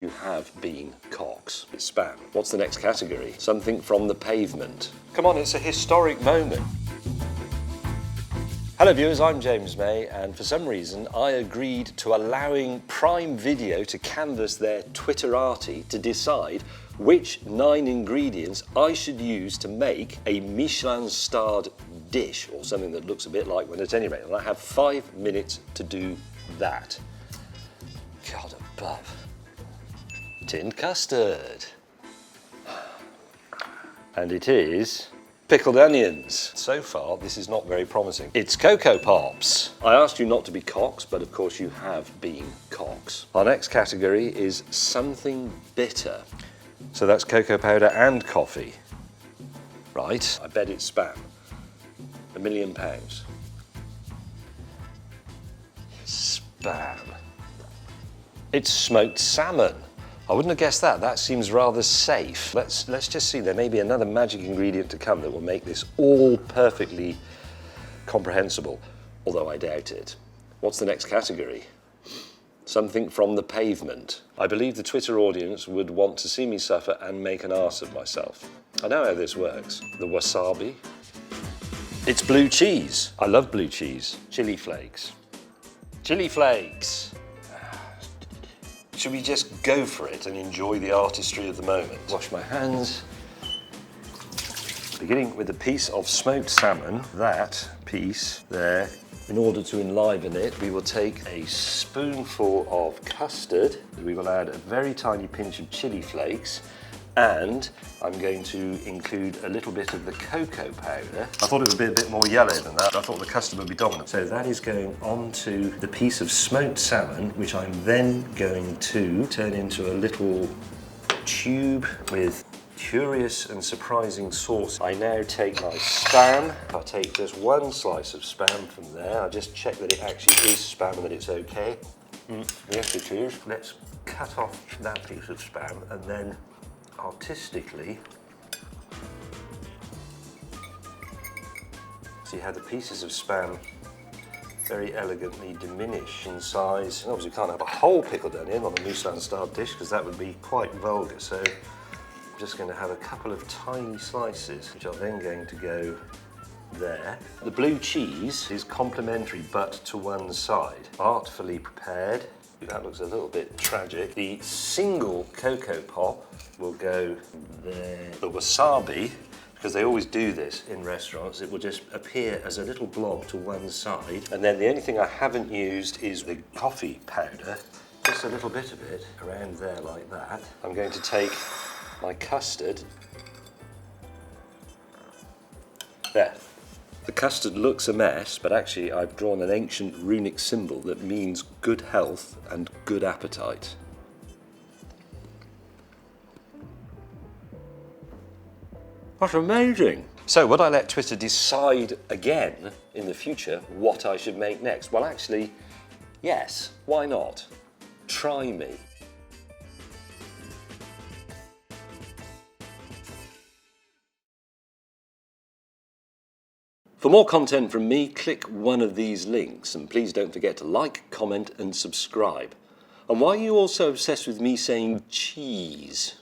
You have been cocks. It's spam. What's the next category? Something from the pavement. Come on, it's a historic moment. Hello viewers, I'm James May, and for some reason I agreed to allowing Prime Video to canvass their Twitterati to decide which 9 ingredients I should use to make a Michelin-starred dish, or something that looks a bit like one at any rate. And I have 5 minutes to do that. God above. Tinned custard. And it is pickled onions. So far, this is not very promising. It's Cocoa Pops. I asked you not to be cocks, but of course you have been cocks. Our next category is something bitter. So that's cocoa powder and coffee. Right, I bet it's spam. £1 million. Spam. It's smoked salmon. I wouldn't have guessed that. That seems rather safe. Let's just see. There may be another magic ingredient to come that will make this all perfectly comprehensible, although I doubt it. What's the next category? Something from the pavement. I believe the Twitter audience would want to see me suffer and make an arse of myself. I know how this works. The wasabi. It's blue cheese. I love blue cheese. Chili flakes. Chili flakes. Should we just go for it and enjoy the artistry of the moment? Wash my hands. Beginning with a piece of smoked salmon, that piece there. In order to enliven it, we will take a spoonful of custard. We will add a very tiny pinch of chili flakes, and I'm going to include a little bit of the cocoa powder. I thought it would be a bit more yellow than that. I thought the custard would be dominant. So that is going onto the piece of smoked salmon, which I'm then going to turn into a little tube with curious and surprising sauce. I now take my spam. I'll take just 1 slice of spam from there. I just check that it actually is spam and that it's okay. Yes, it is. Let's cut off that piece of spam and then artistically see how the pieces of spam very elegantly diminish in size. And obviously you can't have a whole pickled onion on a Michelin-starred dish because that would be quite vulgar. So I'm just going to have a couple of tiny slices, which are then going to go there. The blue cheese is complementary but to one side. Artfully prepared. That looks a little bit tragic. The single cocoa pop will go there. The wasabi, because they always do this in restaurants, it will just appear as a little blob to one side. And then the only thing I haven't used is the coffee powder. Just a little bit of it around there like that. I'm going to take my custard. There. The custard looks a mess, but actually I've drawn an ancient runic symbol that means good health and good appetite. That's amazing. So would I let Twitter decide again in the future what I should make next? Well, actually, yes. Why not? Try me. For more content from me, click one of these links, and please don't forget to like, comment and subscribe. And why are you all so obsessed with me saying cheese?